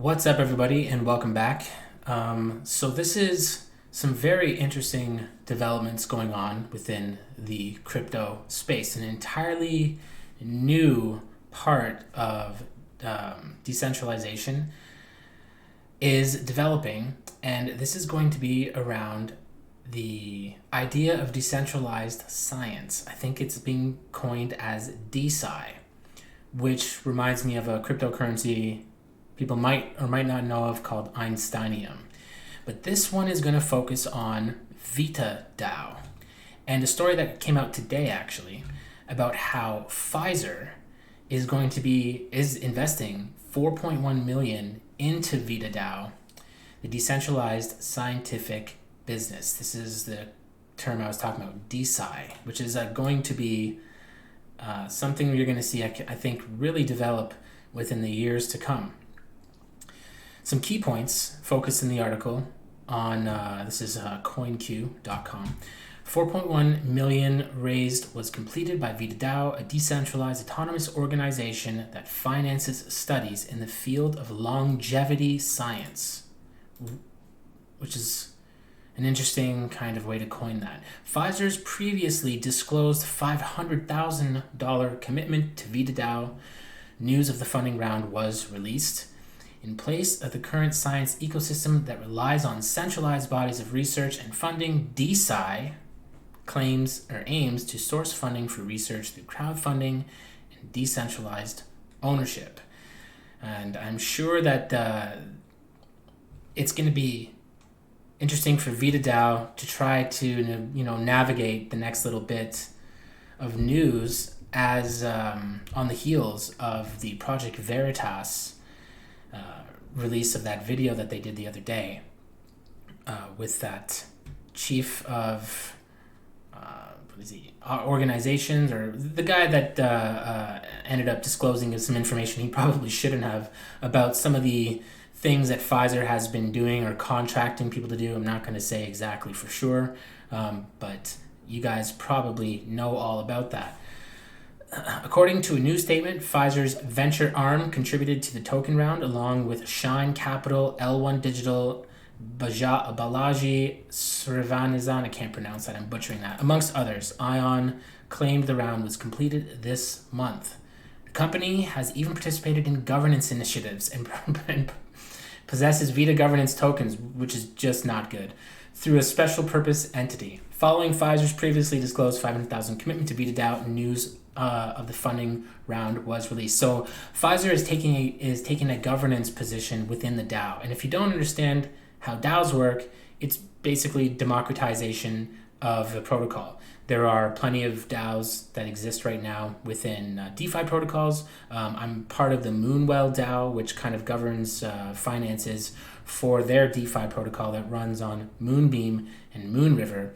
What's up, everybody, and welcome back. So this is some very interesting developments going on within the crypto space. An entirely new part of decentralization is developing, and this is going to be around the idea of decentralized science. I think it's being coined as DeSci, which reminds me of a cryptocurrency people might or might not know of called Einsteinium. But this one is going to focus on VitaDAO. And a story that came out today, actually, about how Pfizer is investing 4.1 million into VitaDAO, the decentralized scientific business. This is the term I was talking about, DeSci, which is going to be something you're going to see, I think, really develop within the years to come. Some key points focused in the article on, this is coinq.com. 4.1 million raised was completed by VitaDAO, a decentralized autonomous organization that finances studies in the field of longevity science, which is an interesting kind of way to coin that. Pfizer's previously disclosed $500,000 commitment to VitaDAO. News of the funding round was released. In place of the current science ecosystem that relies on centralized bodies of research and funding, DeSci aims to source funding for research through crowdfunding and decentralized ownership. And I'm sure that it's going to be interesting for VitaDAO to try to navigate the next little bit of news as on the heels of the Project Veritas release of that video that they did the other day with that chief of organizations, or the guy that ended up disclosing some information he probably shouldn't have about some of the things that Pfizer has been doing or contracting people to do. I'm not going to say exactly for sure, but you guys probably know all about that. According to a new statement, Pfizer's venture arm contributed to the token round along with Shine Capital, L1 Digital, Balaji Srivanizan, I can't pronounce that, I'm butchering that, amongst others. Ion claimed the round was completed this month. The company has even participated in governance initiatives and possesses Vita governance tokens, which is just not good, through a special purpose entity. Following Pfizer's previously disclosed $500,000 commitment to VitaDAO, news of the funding round was released. So Pfizer is taking a governance position within the DAO. And if you don't understand how DAOs work, it's basically democratization of the protocol. There are plenty of DAOs that exist right now within DeFi protocols. I'm part of the Moonwell DAO, which kind of governs finances for their DeFi protocol that runs on Moonbeam and Moonriver.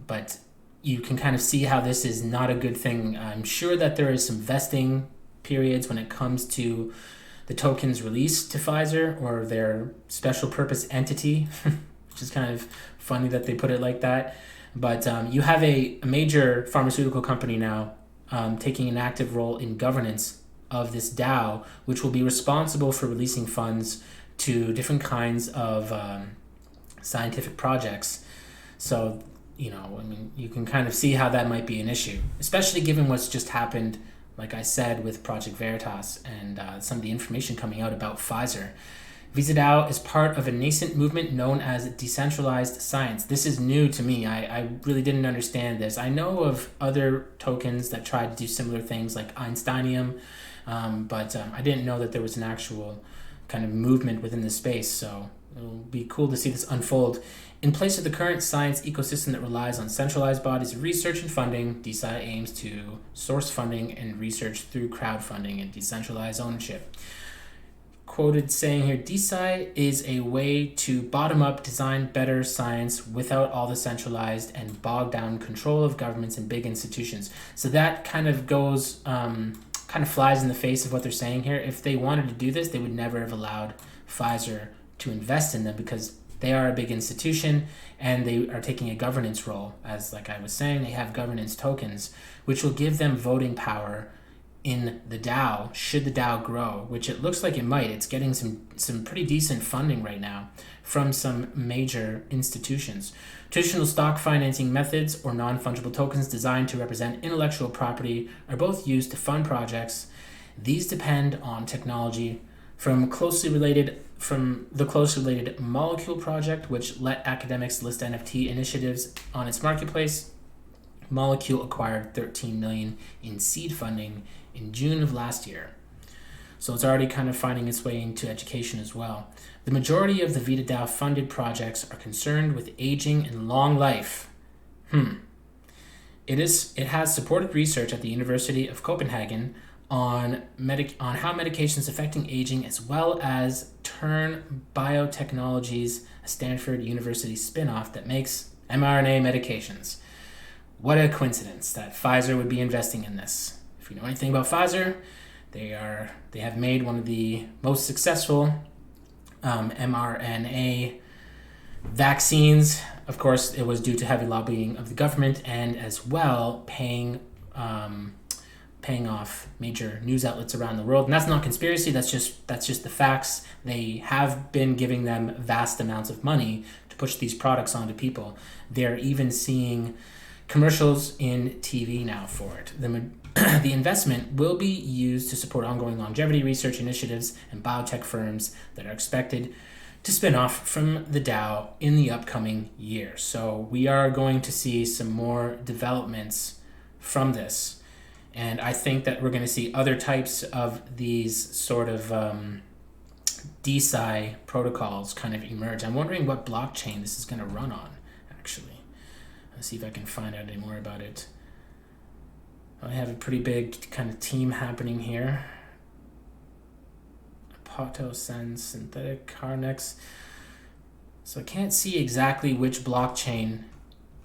But you can kind of see how this is not a good thing. I'm sure that there is some vesting periods when it comes to the tokens released to Pfizer or their special purpose entity, which is kind of funny that they put it like that. But you have a major pharmaceutical company now taking an active role in governance of this DAO, which will be responsible for releasing funds to different kinds of scientific projects. So, you can kind of see how that might be an issue, especially given what's just happened, like I said, with Project Veritas and some of the information coming out about Pfizer. VitaDAO is part of a nascent movement known as Decentralized Science. This is new to me. I really didn't understand this. I know of other tokens that tried to do similar things like Einsteinium, but I didn't know that there was an actual kind of movement within the space. So it'll be cool to see this unfold. In place of the current science ecosystem that relies on centralized bodies of research and funding, DeSci aims to source funding and research through crowdfunding and decentralized ownership. Quoted saying here, DeSci is a way to bottom-up design better science without all the centralized and bogged-down control of governments and big institutions. So that kind of goes, kind of flies in the face of what they're saying here. If they wanted to do this, they would never have allowed Pfizer to invest in them because they are a big institution and they are taking a governance role. As like I was saying, they have governance tokens, which will give them voting power in the DAO, should the DAO grow, which it looks like it might. It's getting some pretty decent funding right now from some major institutions. Traditional stock financing methods or non-fungible tokens designed to represent intellectual property are both used to fund projects. These depend on technology from the closely related Molecule project, which let academics list NFT initiatives on its marketplace. Molecule acquired $13 million in seed funding in June of last year. So it's already kind of finding its way into education as well. The majority of the VitaDAO funded projects are concerned with aging and long life. It has supported research at the University of Copenhagen on how medications affecting aging, as well as Turn Biotechnologies, a Stanford University spinoff that makes mRNA medications. What a coincidence that Pfizer would be investing in this. If you know anything about Pfizer, they have made one of the most successful mRNA vaccines. Of course, it was due to heavy lobbying of the government and as well paying off major news outlets around the world. And that's not conspiracy, that's just the facts. They have been giving them vast amounts of money to push these products onto people. They're even seeing commercials in TV now for it. The investment will be used to support ongoing longevity research initiatives and biotech firms that are expected to spin off from the DAO in the upcoming year. So we are going to see some more developments from this. And I think that we're going to see other types of these sort of DeSci protocols kind of emerge. I'm wondering what blockchain this is going to run on, actually. Let's see if I can find out any more about it. I have a pretty big kind of team happening here. Apoto sends synthetic Carnex. So I can't see exactly which blockchain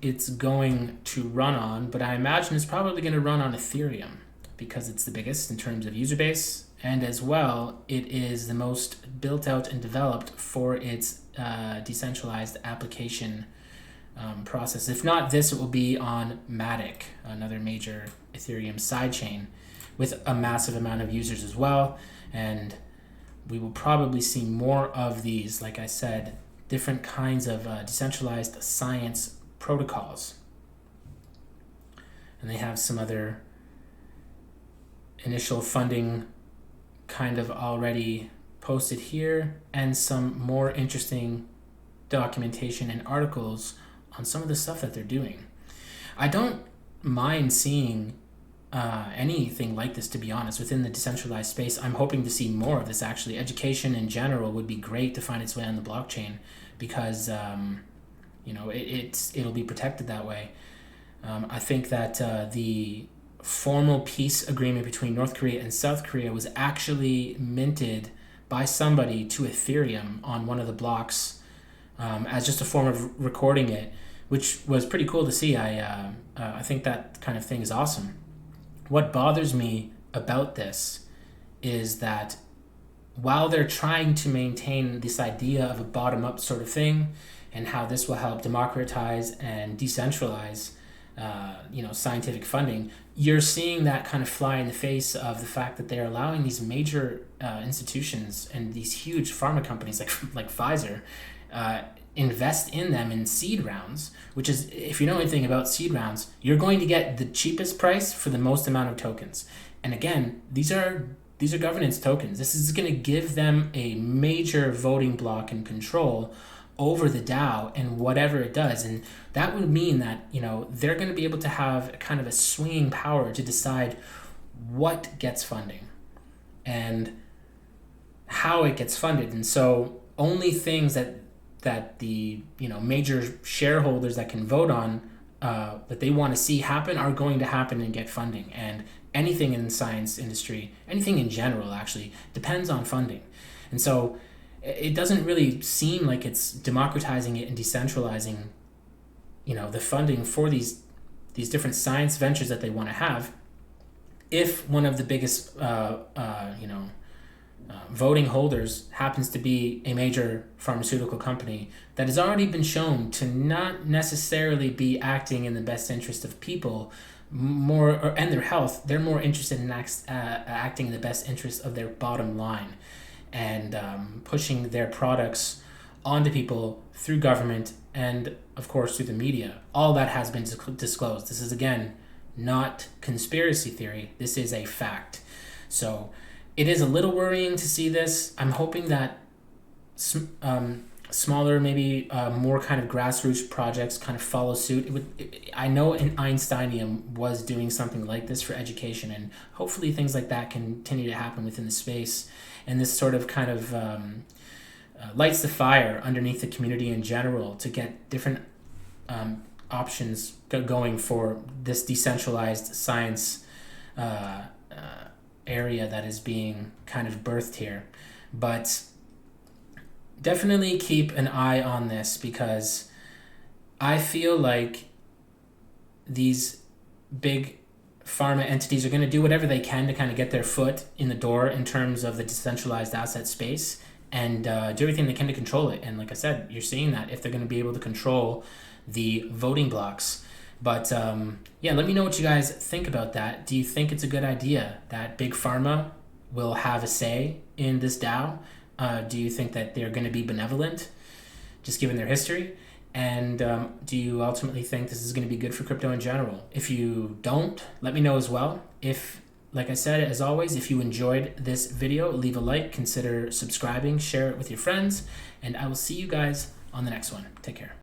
it's going to run on, but I imagine it's probably going to run on Ethereum because it's the biggest in terms of user base, and as well it is the most built out and developed for its decentralized application process. If not this, it will be on Matic, another major Ethereum sidechain with a massive amount of users as well, and we will probably see more of these, like I said, different kinds of decentralized science protocols. And they have some other initial funding kind of already posted here, and some more interesting documentation and articles on some of the stuff that they're doing. I don't mind seeing anything like this, to be honest, within the decentralized space. I'm hoping to see more of this, actually. Education in general would be great to find its way on the blockchain because it'll be protected that way. I think that the formal peace agreement between North Korea and South Korea was actually minted by somebody to Ethereum on one of the blocks as just a form of recording it, which was pretty cool to see. I think that kind of thing is awesome. What bothers me about this is that while they're trying to maintain this idea of a bottom-up sort of thing and how this will help democratize and decentralize scientific funding, you're seeing that kind of fly in the face of the fact that they're allowing these major institutions and these huge pharma companies like Pfizer invest in them in seed rounds, which is, if you know anything about seed rounds, you're going to get the cheapest price for the most amount of tokens. And again, these are governance tokens. This is going to give them a major voting block and control over the DAO and whatever it does. And that would mean that, they're going to be able to have kind of a swinging power to decide what gets funding and how it gets funded. And so only things that the major shareholders that can vote on that they want to see happen are going to happen and get funding. And anything in the science industry, anything in general actually, depends on funding. And so it doesn't really seem like it's democratizing it and decentralizing the funding for these different science ventures that they want to have if one of the biggest voting holders happens to be a major pharmaceutical company that has already been shown to not necessarily be acting in the best interest of people, and their health, they're more interested in acting in the best interest of their bottom line, and pushing their products onto people through government and, of course, through the media. All that has been disclosed. This is, again, not conspiracy theory. This is a fact. So it is a little worrying to see this. I'm hoping that smaller, maybe more kind of grassroots projects kind of follow suit. I know Einsteinium was doing something like this for education, and hopefully things like that continue to happen within the space. And this sort of kind of lights the fire underneath the community in general to get different options going for this decentralized science area that is being kind of birthed here. But definitely keep an eye on this, because I feel like these big pharma entities are going to do whatever they can to kind of get their foot in the door in terms of the decentralized asset space, and do everything they can to control it. And like I said, you're seeing that if they're going to be able to control the voting blocks. But yeah, let me know what you guys think about that. Do you think it's a good idea that big pharma will have a say in this DAO? Do you think that they're going to be benevolent, just given their history? And do you ultimately think this is going to be good for crypto in general? If you don't, let me know as well. If, like I said, as always, if you enjoyed this video, leave a like, consider subscribing, share it with your friends, and I will see you guys on the next one. Take care.